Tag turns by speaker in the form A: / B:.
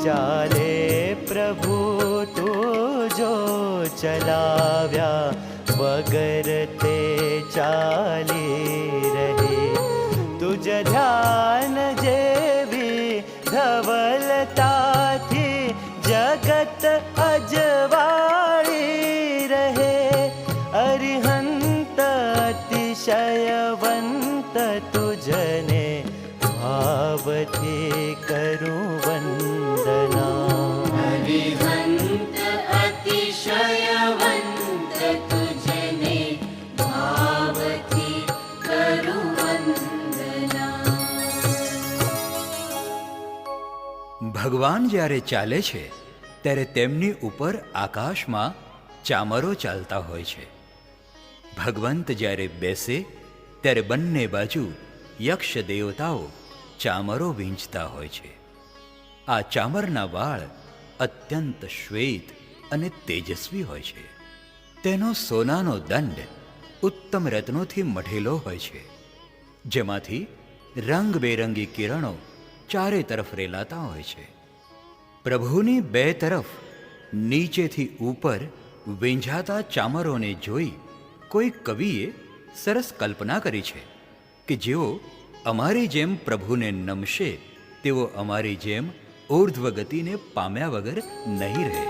A: ચાલે પ્રભુ તું જો ચલાવ્યા વગર તે ચાલી રહે. તુજ ધ્યાન જેવી ધવલતાથી જગત અજવાળી રહે. અરિહંત અતિશયવંત તુજને ભાવથી કરું વંદના.
B: હરિહંત અતિશયવંત તુજને ભાવથી કરું વંદના.
C: ભગવાન જ્યારે ચાલે છે ત્યારે તેમની ઉપર આકાશમાં ચામરો ચાલતા હોય છે. ભગવંત જ્યારે બેસે ત્યારે બંને બાજુ યક્ષ દેવતાઓ ચામરો વીંચતા હોય છે. આ ચામરના વાળ અત્યંત શ્વેત અને તેજસ્વી હોય છે. તેનો સોનાનો દંડ ઉત્તમ રત્નોથી મઢેલો હોય છે, જેમાંથી રંગબેરંગી કિરણો ચારે તરફ રેલાતા હોય છે. પ્રભુની બે તરફ નીચેથી ઉપર વીંઝાતા ચામરોને જોઈ કોઈ કવિએ સરસ કલ્પના કરી છે કે જેઓ અમારી જેમ પ્રભુને નમશે તેઓ અમારી જેમ ઊર્ધ્વ ગતિને પામ્યા વગર નહીં રહે.